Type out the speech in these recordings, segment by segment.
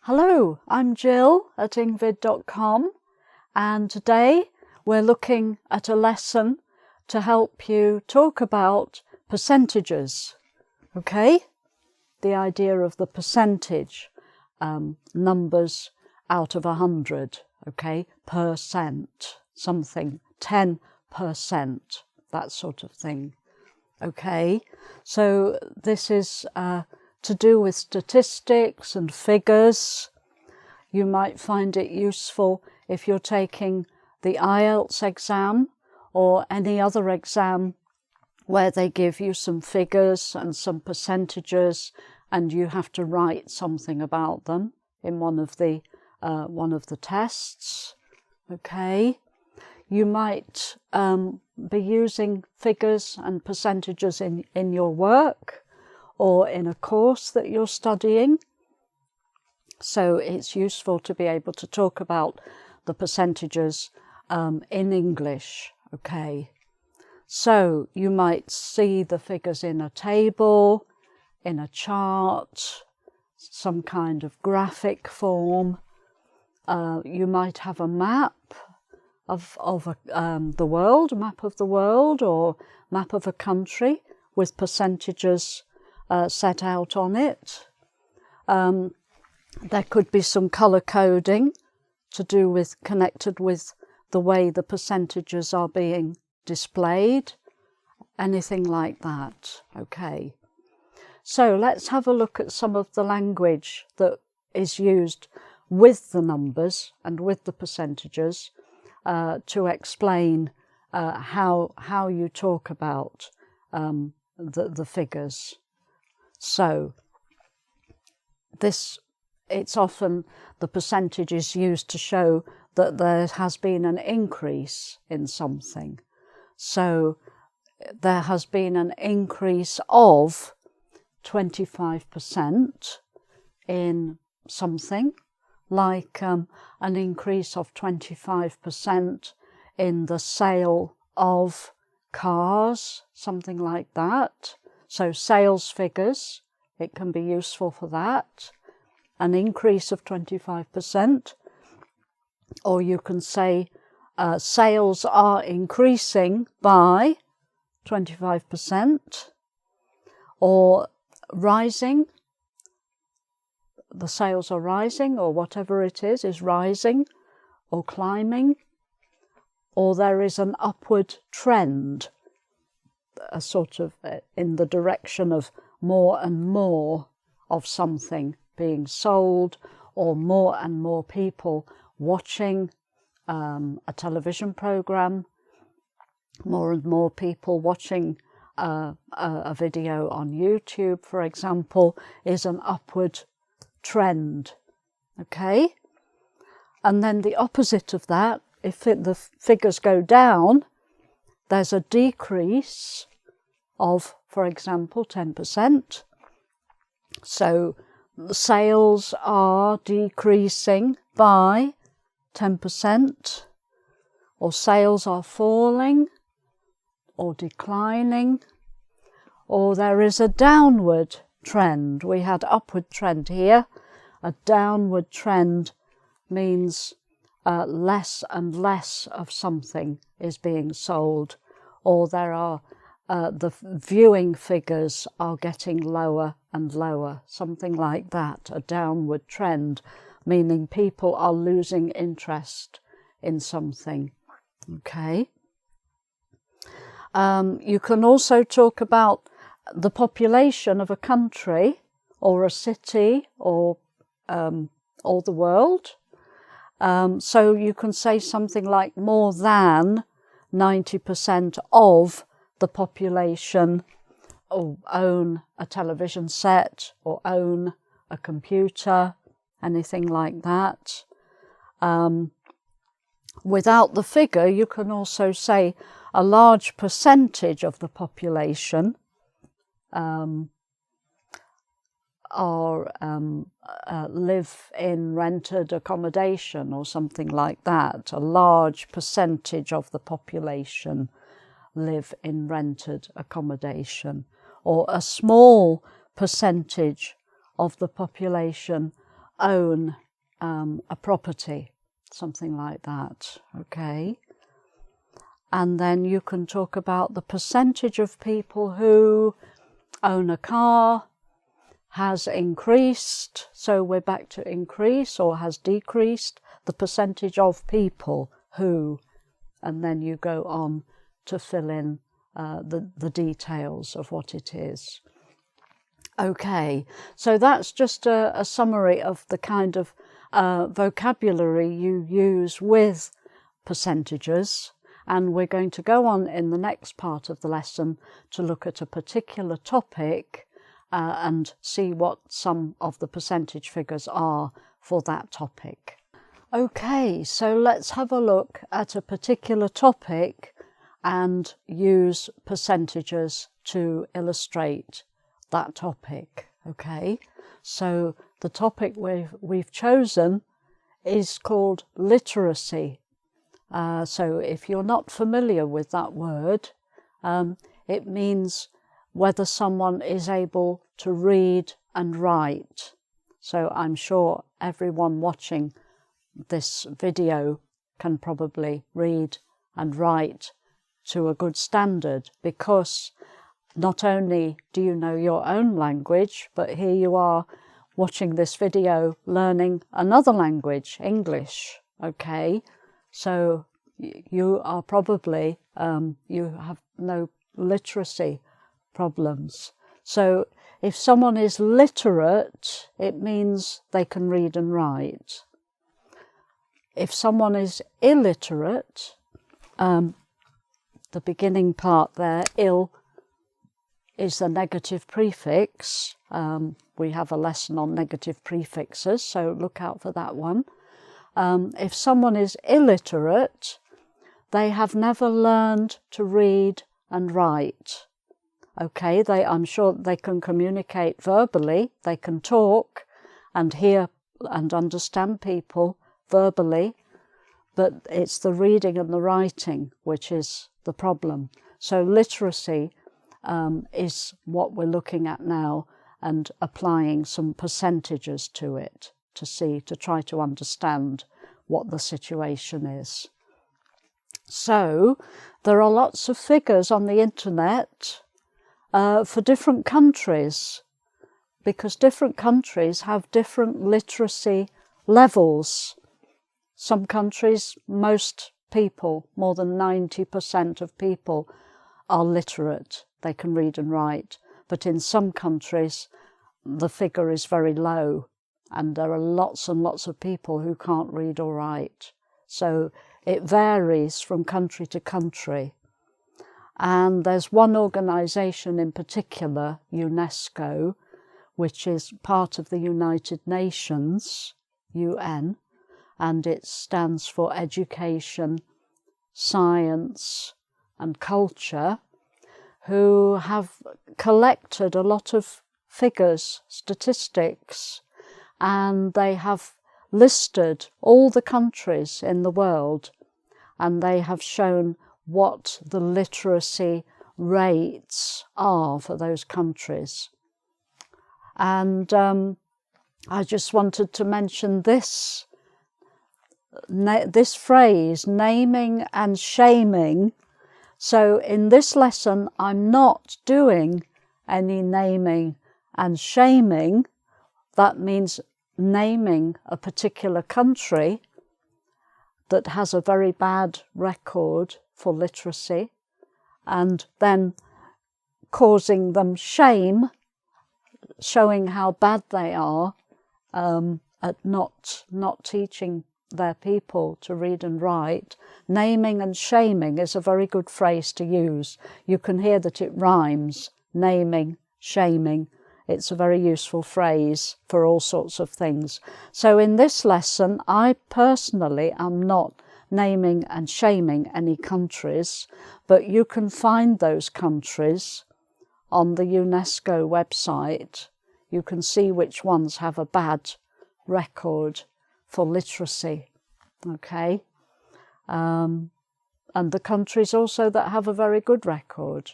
Hello, I'm Jill at ingvid.com, and today we're looking at a lesson to help you talk about percentages. Okay, the idea of the percentage, numbers out of 100, okay, percent, something, 10%, that sort of thing. Okay, so this is to do with statistics and figures. You might find it useful if you're taking the IELTS exam or any other exam where they give you some figures and some percentages and you have to write something about them in one of the tests. Okay, you might be using figures and percentages in your work or in a course that you're studying. So it's useful to be able to talk about the percentages in English, okay? So you might see the figures in a table, in a chart, some kind of graphic form. You might have a map of the world, a map of the world or map of a country with percentages set out on it. There could be some colour coding to do with, connected with the way the percentages are being displayed, anything like that, okay. So let's have a look at some of the language that is used with the numbers and with the percentages to explain how you talk about the figures. So it's often the percentage is used to show that there has been an increase in something. So there has been an increase of 25% in something, like an increase of 25% in the sale of cars, something like that. So sales figures, it can be useful for that, an increase of 25%. Or you can say sales are increasing by 25%, or rising, the sales are rising, or whatever it is rising or climbing, or there is an upward trend, a sort of in the direction of more and more of something being sold, or more and more people watching a television program, more and more people watching a video on YouTube, for example, is an upward trend, okay? And then the opposite of that, if the figures go down, there's a decrease of, for example, 10%. So the sales are decreasing by 10%, or sales are falling or declining, or there is a downward trend. We had upward trend here. A downward trend means less and less of something is being sold, or there are the viewing figures are getting lower and lower, something like that. A downward trend, meaning people are losing interest in something, okay? You can also talk about the population of a country or a city or the world. So you can say something like more than 90% of the population own a television set or own a computer, anything like that. Without the figure, you can also say a large percentage of the population live in rented accommodation or something like that. A large percentage of the population live in rented accommodation, or a small percentage of the population own a property, something like that, okay? And then you can talk about the percentage of people who own a car has increased, so we're back to increase, or has decreased, the percentage of people who, and then you go on to fill in the details of what it is. Okay, so that's just a summary of the kind of vocabulary you use with percentages, and we're going to go on in the next part of the lesson to look at a particular topic and see what some of the percentage figures are for that topic. Okay, so let's have a look at a particular topic and use percentages to illustrate that topic. Okay, so the topic we've chosen is called literacy. So if you're not familiar with that word, it means whether someone is able to read and write. So I'm sure everyone watching this video can probably read and write to a good standard, because not only do you know your own language, but here you are watching this video learning another language, English, okay? So you are probably, you have no literacy problems. So if someone is literate, it means they can read and write. If someone is illiterate, the beginning part there, ill, is the negative prefix. We have a lesson on negative prefixes, so look out for that one. If someone is illiterate, they have never learned to read and write. Okay, I'm sure they can communicate verbally, they can talk and hear and understand people verbally, but it's the reading and the writing which is the problem. So literacy is what we're looking at now, and applying some percentages to it to try to understand what the situation is. So there are lots of figures on the internet for different countries, because different countries have different literacy levels. Some countries, most people, more than 90% of people, are literate. They can read and write. But in some countries, the figure is very low, and there are lots and lots of people who can't read or write. So it varies from country to country. And there's one organisation in particular, UNESCO, which is part of the United Nations, UN, and it stands for Education, Science and Culture, who have collected a lot of figures, statistics, and they have listed all the countries in the world, and they have shown what the literacy rates are for those countries. And I just wanted to mention this phrase, naming and shaming. So in this lesson, I'm not doing any naming and shaming. That means naming a particular country that has a very bad record for literacy, and then causing them shame, showing how bad they are at not teaching their people to read and write. Naming and shaming is a very good phrase to use. You can hear that it rhymes, naming, shaming. It's a very useful phrase for all sorts of things. So in this lesson, I personally am not naming and shaming any countries, but you can find those countries on the UNESCO website. You can see which ones have a bad record for literacy, okay? And the countries also that have a very good record.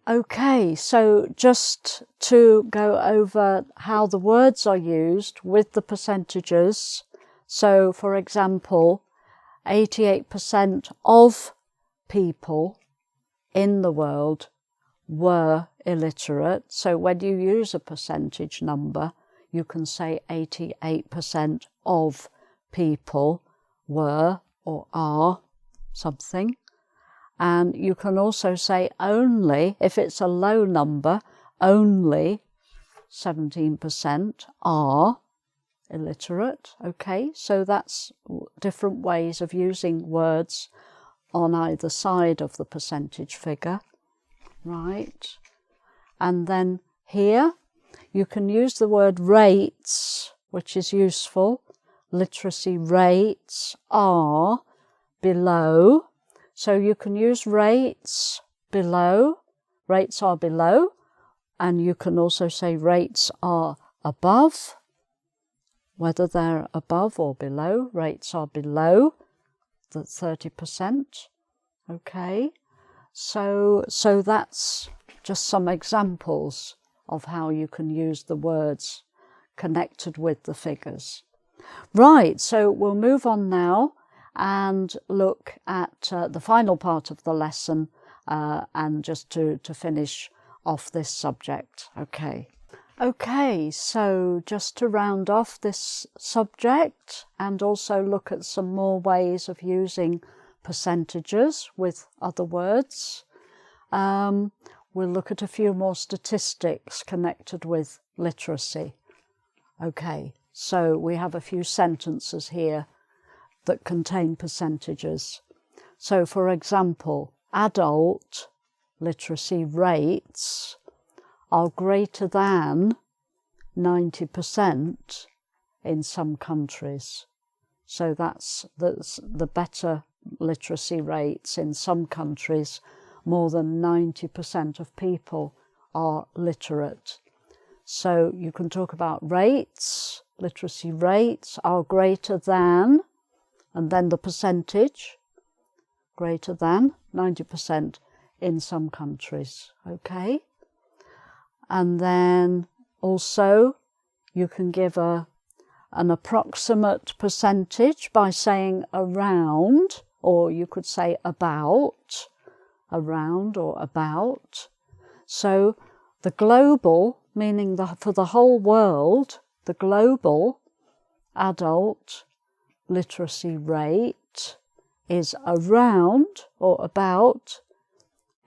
Okay, so just to go over how the words are used with the percentages. So, for example, 88% of people in the world were illiterate. So when you use a percentage number, you can say 88% of people were or are something. And you can also say only, if it's a low number, only 17% are illiterate. Okay, so that's different ways of using words on either side of the percentage figure, right? And then here you can use the word rates, which is useful. Literacy rates are below. So you can use rates below, rates are below, and you can also say rates are above, whether they're above or below. Rates are below the 30%. Okay, so that's just some examples of how you can use the words connected with the figures. Right, so we'll move on now and look at the final part of the lesson and just to finish off this subject. Okay, so just to round off this subject and also look at some more ways of using percentages with other words, we'll look at a few more statistics connected with literacy. Okay, so we have a few sentences here that contain percentages. So, for example, adult literacy rates are greater than 90% in some countries. So that's the better literacy rates in some countries. More than 90% of people are literate. So you can talk about rates. Literacy rates are greater than, and then the percentage, greater than 90% in some countries, okay? And then also you can give an approximate percentage by saying around, or you could say about, around or about. So the global, meaning for the whole world, the global adult literacy rate is around or about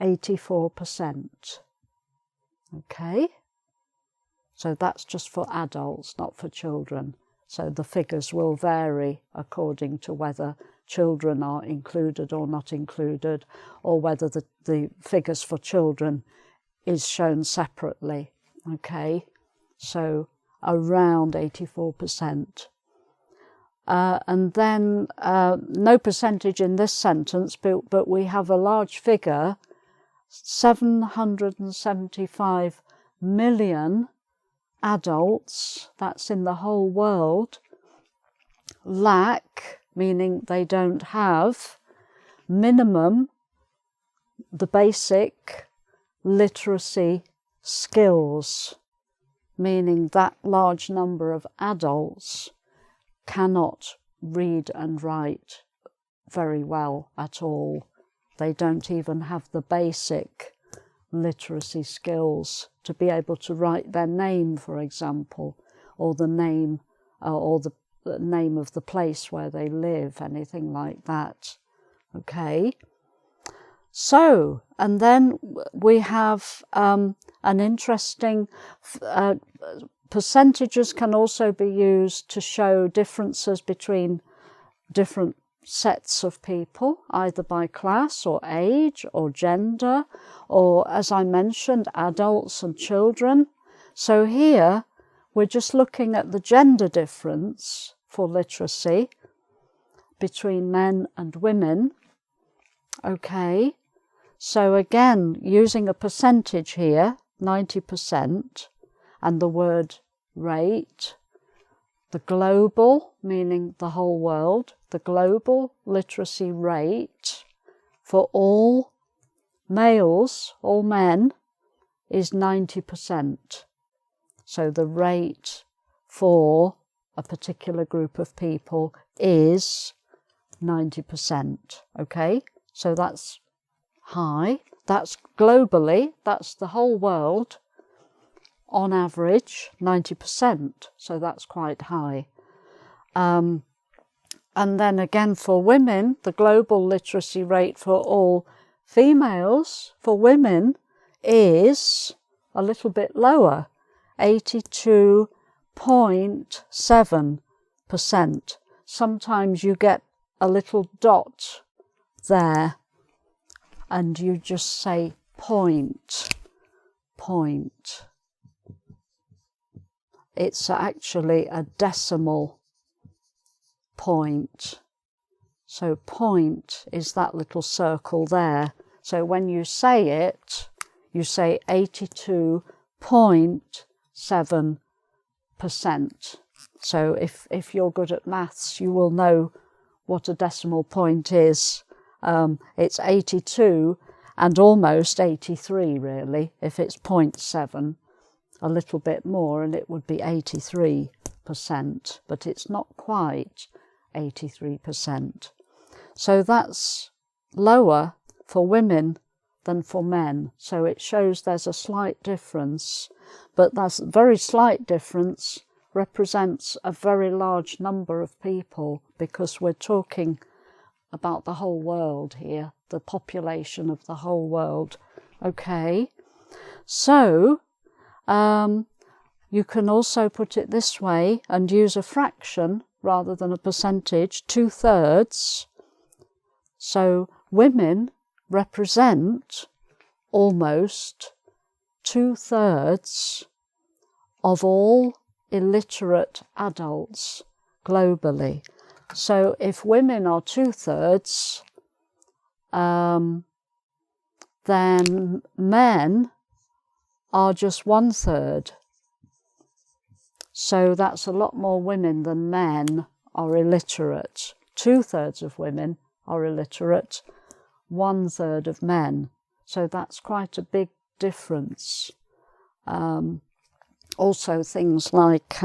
84%. Okay, so that's just for adults, not for children. So the figures will vary according to whether children are included or not included, or whether the figures for children is shown separately. Okay, so around 84%. And then no percentage in this sentence, but we have a large figure, 775 million adults, that's in the whole world, lack, meaning they don't have, minimum, the basic literacy skills, meaning that large number of adults cannot read and write very well at all. They don't even have the basic literacy skills to be able to write their name, for example, or the name or the name of the place where they live, anything like that. Okay. So, and then we have an interesting percentages can also be used to show differences between different sets of people, either by class or age or gender, or, as I mentioned, adults and children. So here we're just looking at the gender difference for literacy between men and women. Okay, so again, using a percentage here, 90%, and the word rate, the global, meaning the whole world, the global literacy rate for all males, all men, is 90%. So the rate for a particular group of people is 90%, okay? So that's high. That's globally, that's the whole world, on average, 90%. So that's quite high. And then again for women, the global literacy rate for all females, for women, is a little bit lower, 82.7%. Sometimes you get a little dot there and you just say point. It's actually a decimal point. So point is that little circle there. So when you say it, you say 82.7%. So if you're good at maths, you will know what a decimal point is. It's 82 and almost 83 really. If it's 0.7, a little bit more and it would be 83%, but it's not quite 83%. So that's lower for women than for men. So it shows there's a slight difference, but that very slight difference represents a very large number of people, because we're talking about the whole world here, the population of the whole world. Okay, so you can also put it this way and use a fraction rather than a percentage, 2/3. So women represent almost 2/3 of all illiterate adults globally. So if women are 2/3, then men are just 1/3. So that's a lot more women than men are illiterate. 2/3 of women are illiterate, 1/3 of men. So that's quite a big difference. Also things like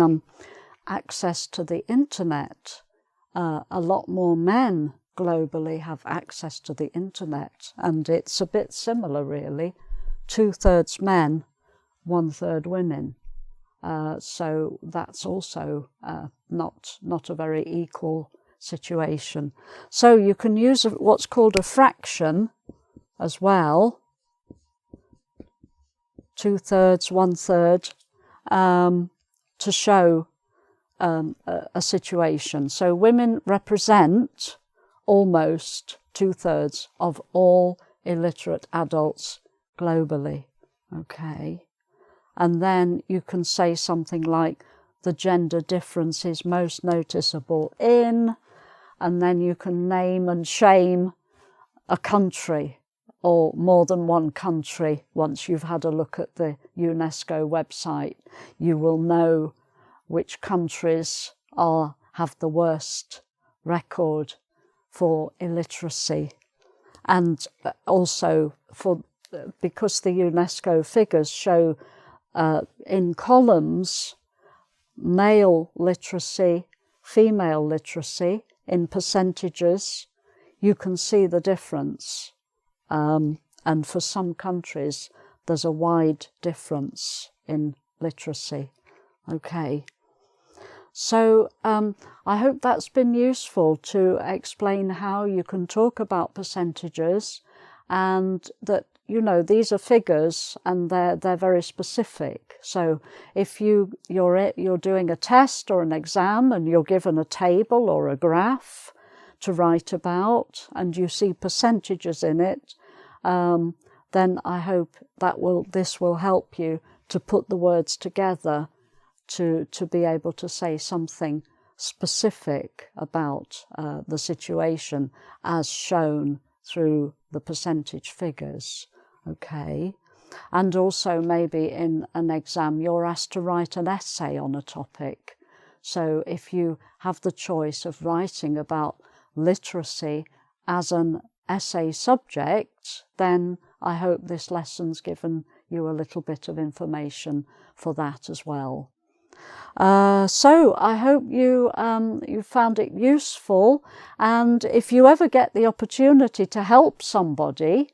access to the internet. A lot more men globally have access to the internet, and it's a bit similar really. 2/3 men, 1/3 women. So that's also not a very equal situation. So you can use what's called a fraction as well, 2/3, 1/3, to show a situation. So women represent almost 2/3 of all illiterate adults globally. Okay. And then you can say something like the gender difference is most noticeable in, and then you can name and shame a country or more than one country. Once you've had a look at the UNESCO website, you will know which countries have the worst record for illiteracy. And also because the UNESCO figures show in columns male literacy, female literacy in percentages, you can see the difference. And for some countries, there's a wide difference in literacy. Okay. So I hope that's been useful to explain how you can talk about percentages, and that, you know, these are figures and they're very specific. So if you're doing a test or an exam and you're given a table or a graph to write about and you see percentages in it, then I hope this will help you to put the words together to be able to say something specific about the situation as shown through the percentage figures. Okay. And also maybe in an exam you're asked to write an essay on a topic. So if you have the choice of writing about literacy as an essay subject, then I hope this lesson's given you a little bit of information for that as well. So I hope you found it useful, and if you ever get the opportunity to help somebody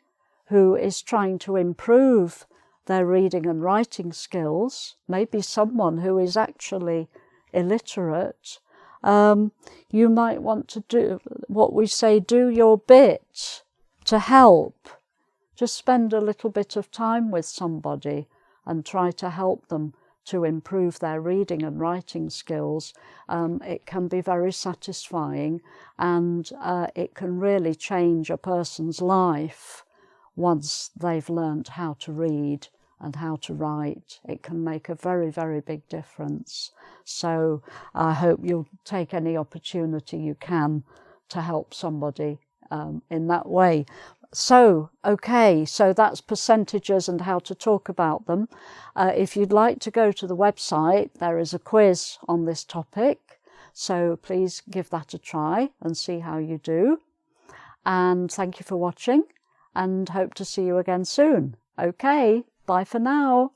who is trying to improve their reading and writing skills, maybe someone who is actually illiterate, you might want to do what we say, do your bit to help. Just spend a little bit of time with somebody and try to help them to improve their reading and writing skills. It can be very satisfying, and it can really change a person's life once they've learned how to read and how to write. It can make a very, very big difference. So I hope you'll take any opportunity you can to help somebody in that way. So, okay, so that's percentages and how to talk about them. If you'd like to go to the website, there is a quiz on this topic. So please give that a try and see how you do. And thank you for watching, and hope to see you again soon. Okay, bye for now.